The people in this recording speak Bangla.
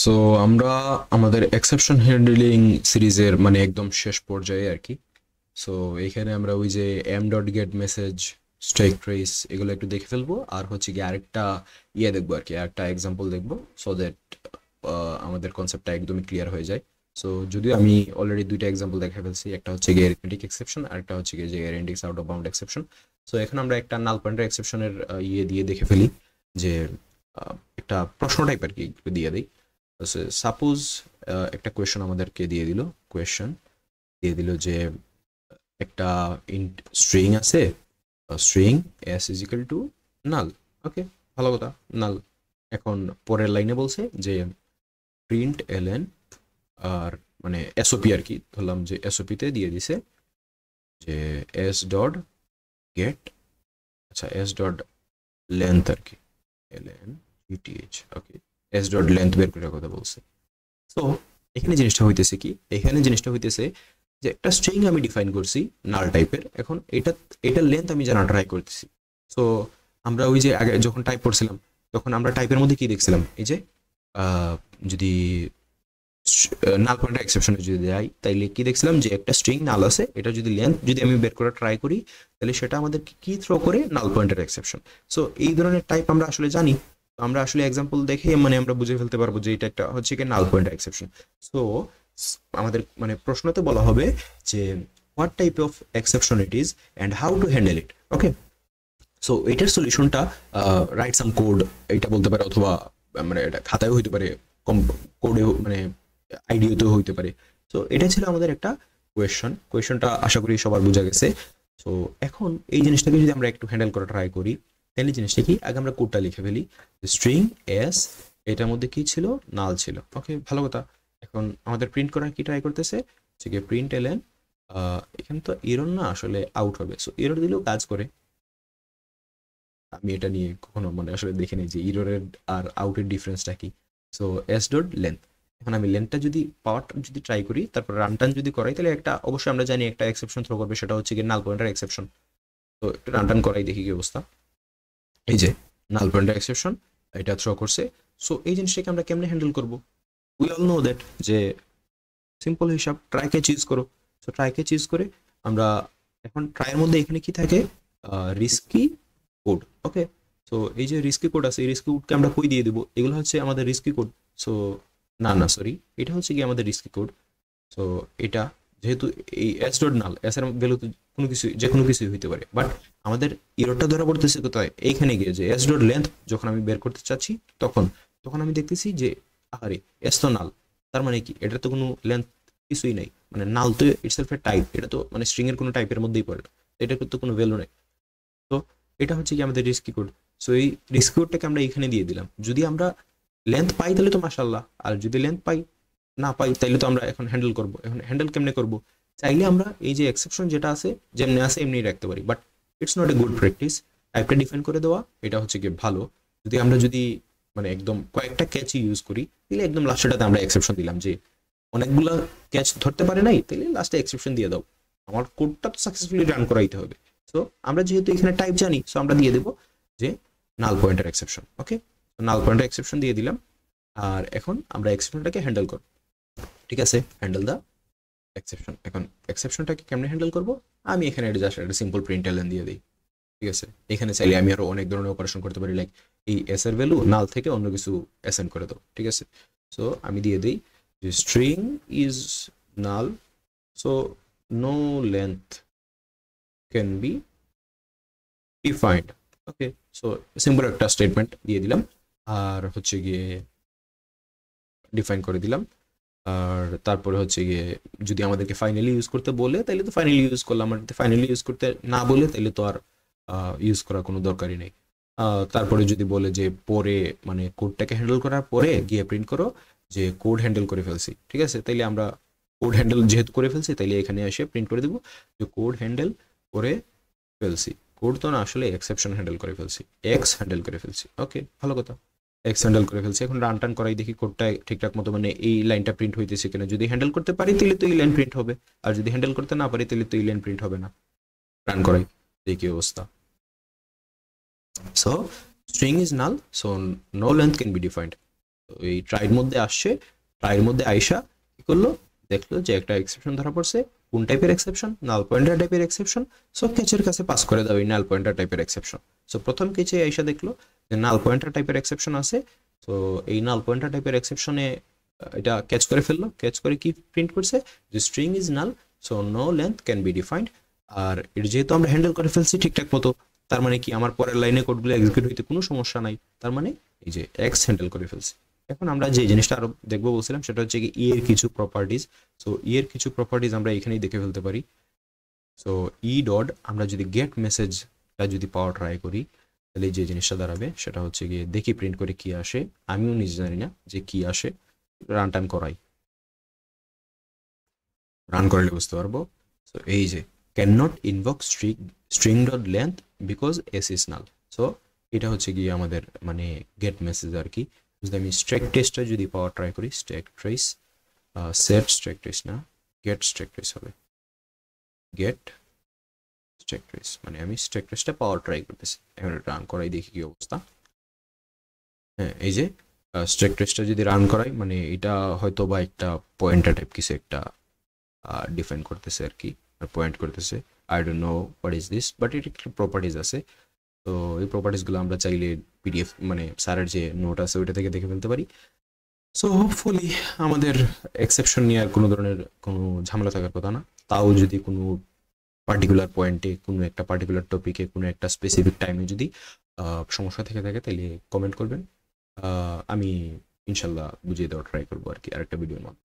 সো আমরা আমাদের এক্সেপশন হ্যান্ডলিং সিরিজের মানে একদম শেষ পর্যায়ে আর কি। সো এখানে আমরা ওই যে M dot get message, stack trace এগুলো একটু দেখে ফেলবো, আর হচ্ছে কি আরেকটা দেখবো আর কি, আরেকটা এক্সাম্পল দেখবো, সো দ্যাট আমাদের কনসেপ্টটা একদমই ক্লিয়ার হয়ে যায়। সো যদিও আমি অলরেডি দুইটা এক্সাম্পল দেখে ফেলছি, একটা হচ্ছে গিয়ে অ্যারিথমেটিক এক্সেপশন আর একটা হচ্ছে গিয়ে যে array index out of bound exception. So এখন আমরা একটা নাল পয়েন্টার এক্সেপশনের দিয়ে দেখে ফেলি যে একটা প্রশ্ন টাইপ আর কি একটু দিয়ে দিই। সাপোজ একটা কোয়েশ্চন আমাদেরকে দিয়ে দিল, কোয়েশ্চন দিয়ে দিল যে একটা ইন্ট স্ট্রিং আছে, string S is equal to null. Okay, ভালো কথা, নাল। এখন পরের লাইনে বলছে যে প্রিন্ট এলএন, আর মানে এসওপি আর কি, ধরলাম যে এসওপিতে দিয়ে দিছে যে এস ডট গেট, আচ্ছা এস ডট লেন্থ আর কি, এলএন ইটিএইচ, ওকে, এস ডট লেন্থ বের করার কথা বলছে। তো এখানে জিনিসটা হইতেছে কি, এখানে জিনিসটা হইতেছে যে একটা স্ট্রিং আমি ডিফাইন করছি নাল টাইপের, এখন এটার লেন্থ আমি জানা ট্রাই করতেছি। সো আমরা ওই যে আগে যখন টাইপ করছিলাম তখন আমরা টাইপের মধ্যে কি দেখছিলাম, এই যে আহ, যদি নাল পয়েন্টার এক্সেপশনে যদি যাই তাইলে কি দেখছিলাম যে একটা স্ট্রিং নাল আছে, এটা যদি লেন্থ যদি আমি বের করার ট্রাই করি তাহলে সেটা আমাদের কি থ্রো করে, নাল পয়েন্টার এক্সেপশন। সো এই ধরনের টাইপ আমরা আসলে জানি। তো আমরা আসলে এক্সাম্পল দেখে মানে আমরা বুঝে ফেলতে পারবো যে এটা একটা হচ্ছে কি নাল পয়েন্টার এক্সেপশন। সো আমাদের মানে প্রশ্নতে বলা হবে যে what type of exception it is and how to handle it. Okay, so এটার সলিউশনটা রাইট সাম কোড, এটা বলতে পারে, অথবা মানে এটা খাতায়ও হইতে পারে, কম কোডেও মানে আইডিয়াতেও হইতে পারে। তো এটা ছিল আমাদের একটা কোয়েশনটা আশা করি সবার বোঝা গেছে। তো এখন এই জিনিসটাকে যদি আমরা একটু হ্যান্ডেল করা ট্রাই করি, তাহলে জিনিসটা কি, আগে আমরা কোডটা লিখে ফেলি। স্ট্রিং এস, এটার মধ্যে কি ছিল, নাল ছিল। ওকে, ভালো কথা। এখন আমাদের প্রিন্ট করার কি ট্রাই করতেছে, যে প্রিন্ট এলেন, এখানে তো এরর না, আসলে আউট হবে। সো এরর দিলেও কাজ করে, আমি এটা নিয়ে কখনো মানে আসলে দেখিনি যে ইররের আর আউটের ডিফারেন্সটা কি। সো এস ডট লেন্থ, এখন আমি লেন্থটা যদি পাওয়ারটা যদি ট্রাই করি, তারপর রানটান যদি করাই, তাহলে একটা অবশ্যই আমরা জানি একটা এক্সেপশন থ্রো করবে, সেটা হচ্ছে কি নাল পয়েন্টার এক্সেপশন। তো একটু রানটান করাই দেখি কি অবস্থা। এই যে নাল পয়েন্টার এক্সেপশন এটা থ্রো করছে। সো এই জিনিসটাকে আমরা কেমনে হ্যান্ডেল করবো, উই অল নো দ্যাট যে সিম্পল হিসাব, ট্রাইকে চিজ করো। সো ট্রাইকে চিজ করে আমরা এখন ট্রাইয়ের মধ্যে এখানে কি থাকে, রিস্কি কোড। ওকে, সো এই যে রিস্কি কোড আছে, এই রিস্কি কোডকে আমরা কই দিয়ে দিব, এগুলো হচ্ছে আমাদের রিস্কি কোড। সো না না সরি, এটা হচ্ছে কি আমাদের রিস্কি কোড। সো এটা যেহেতু এই এস ডট নাল, এস এর ভ্যালু তো কোনো কিছু যে কোনো কিছুই হইতে পারে, বাট আমাদের ইরোরটা ধরা পড়তেছে কোথায়, এইখানে গিয়ে যে এস ডট লেন্থ যখন আমি বের করতে চাচ্ছি, তখন তখন আমি দেখতেছি যে আরে এস তো নাল, তার মানে কি এটা তো কোনো লেন্থ কিছুই নাই, মানে নাল তো ইটসেলফ এর টাইপ, এটা তো মানে স্ট্রিং এর কোনো টাইপের মধ্যেই পড়ে না, এটা তো কোনো ভ্যালু নেই। তো এটা হচ্ছে কি আমাদের রিস্কি কোড। সো এই রিস্কি কোডটাকে আমরা এখানে দিয়ে দিলাম, যদি আমরা লেন্থ পাই তাহলে তো মাশাল্লাহ, আর যদি লেন্থ পাই না পাই তাইলে তো আমরা এখন হ্যান্ডেল করবো। এখন হ্যান্ডেল কেমনে করবো, চাইলে আমরা এই যে এক্সেপশন যেটা আছে যেমনি আছে এমনি রাখতে পারি, but it's not a good practice. টাইপটা ডিফাইন করে দেওয়া এটা হচ্ছে কি ভালো। যদি আমরা যদি মানে একদম কয়েকটা ক্যাচই ইউজ করি, তাহলে একদম লাস্টেটাতে আমরা এক্সেপশন দিলাম, যে অনেকগুলা ক্যাচ ধরতে পারে নাই, তাহলে লাস্টে এক্সেপশন দিয়ে দাও, আমার কোডটা তো সাকসেসফুলি রান করাইতে হবে। সো আমরা যেহেতু এখানে টাইপ জানি, সো আমরা দিয়ে দেবো যে নাল পয়েন্টার এক্সেপশন। ওকে, নাল পয়েন্টার এক্সেপশন দিয়ে দিলাম, আর এখন আমরা এক্সেপশনটাকে হ্যান্ডেল করব। ঠিক আছে, হ্যান্ডেল দা এক্সেপশন। এখন এক্সেপশনটাকে কেমনে হ্যান্ডেল করব, আমি এখানে এটা জাস্ট একটা সিম্পল প্রিন্ট এলএন দিয়ে দিই। ঠিক আছে, এখানে চাইলে আমি আরো অনেক ধরনের অপারেশন করতে পারি, লাইক এই এস এর ভ্যালু নাল থেকে অন্য কিছু অ্যাসাইন করে দাও। ঠিক আছে, সো আমি দিয়ে দিই যে string is null, so no length can be defined. Okay, so simple একটা স্টেটমেন্ট দিয়ে দিলাম, আর হচ্ছে গিয়ে ডিফাইন করে দিলাম। আর তারপরে হচ্ছে গিয়ে যদি আমাদেরকে ফাইনালি ইউজ করতে বলে তাহলে তো ফাইনালি ইউজ করলাম, আর ফাইনালি ইউজ করতে না বলে তাহলে তো আর ইউজ করার কোনো দরকারই নেই। তারপরে যদি বলে যে পরে মানে কোডটাকে হ্যান্ডেল করার পরে গিয়ে প্রিন্ট করো যে কোড হ্যান্ডেল করে ফেলছি, ঠিক আছে, তাইলে আমরা কোড হ্যান্ডেল যেহেতু করে ফেলছি তাইলে এখানে এসে প্রিন্ট করে দেবো যে কোড হ্যান্ডেল করে ফেলছি। কোড তো না, আসলে এক্সেপশন হ্যান্ডেল করে ফেলছি, এক্স হ্যান্ডেল করে ফেলছি। ওকে, ভালো কথা, এক্স হ্যান্ডেল করে ফেলছি। এখন রান টান করাই দেখি কোডটা ঠিকঠাক মতো মানে এই লাইনটা প্রিন্ট হইতেছে কিনা, যদি হ্যান্ডেল করতে পারি তাহলে তো এই লাইন প্রিন্ট হবে, আর যদি হ্যান্ডেল করতে না পারি তাহলে তো এই লাইন প্রিন্ট হবে না। রান করাই দেখি অবস্থা। So string is null, so no length can be defined. তো এই ট্রাইয়ের মধ্যে আসছে, ট্রাইয়ের মধ্যে আইসা কি করলো, দেখলো যে একটা এক্সেপশন ধরা পড়ছে। কোন টাইপের এক্সেপশন? নাল পয়েন্টার টাইপের এক্সেপশন। সো কেচের কাছে পাস করে দাও এই নাল পয়েন্টার টাইপের এক্সেপশন। সো প্রথম কেচে আইসা দেখলো যে নাল পয়েন্টার টাইপের এক্সেপশন আছে। তো এই নাল পয়েন্টার টাইপের এক্সেপশনে এটা ক্যাচ করে ফেললো। ক্যাচ করে কি প্রিন্ট করছে, যে string is null, so no length can be defined. আর এটা যেহেতু আমরা হ্যান্ডেল করে ফেলছি ঠিকঠাক মতো, তার মানে কি আমার পরের লাইনে কোডগুলো এক্সিকিউট হইতে কোনো সমস্যা নাই। তার মানে এই যে এক্স হ্যান্ডেল করে ফেলছি। এখন আমরা যে জিনিসটা আরো দেখবো বলছিলাম সেটা হচ্ছে কি ই এর কিছু প্রপার্টিজ। সো ই এর কিছু প্রপার্টিজ আমরা এখানেই দেখে ফেলতে পারি। সো ই ডট আমরা যদি গেট মেসেজটা যদি পাওয়ার ট্রাই করি, তাহলে যে জিনিসটা দাঁড়াবে সেটা হচ্ছে গিয়ে দেখি প্রিন্ট করে কি আসে। আমিও নিজে জানি না যে কি আসে, রান টাইম করাই, রান করলে বুঝতে পারবো। সো এই যে can not invoke string dot length because S is null. So এটা হচ্ছে গিয়ে আমাদের মানে গেট মেসেজ আর কি। যদি আমি স্ট্যাক টেস্টটা যদি পাওয়ার ট্রাই করি, stack trace, set stack trace না, গেট স্ট্যাক ট্রেস হবে, গেট স্ট্যাক ট্রেস, মানে আমি স্ট্যাক ট্রেসটা পাওয়ার ট্রাই করতেছি। এখন রান করাই দেখি কি অবস্থা। হ্যাঁ, এই যে স্ট্যাক ট্রেসটা যদি রান করাই, মানে এটা হয়তো বা একটা পয়েন্টার টাইপ কিছু একটা ডিফাইন করতেছে আর কি, পয়েন্ট করতেছে। I don't know what is this, but এর একটু প্রপার্টিজ আছে। তো এই প্রপার্টিসগুলো আমরা চাইলে পিডিএফ মানে স্যারের যে নোট আছে ওইটা থেকে দেখে ফেলতে পারি। সো হোপফুলি আমাদের এক্সেপশন নিয়ে আর কোনো ধরনের কোনো ঝামেলা থাকার কথা না। তাও যদি কোনো পার্টিকুলার পয়েন্টে, কোনো একটা পার্টিকুলার টপিকে, কোনো একটা স্পেসিফিক টাইমে যদি সমস্যা থেকে থাকে তাহলে কমেন্ট করবেন। আমি ইনশাল্লাহ বুঝিয়ে দেওয়ার ট্রাই করবো আর কি আরেকটা ভিডিওর মধ্যে।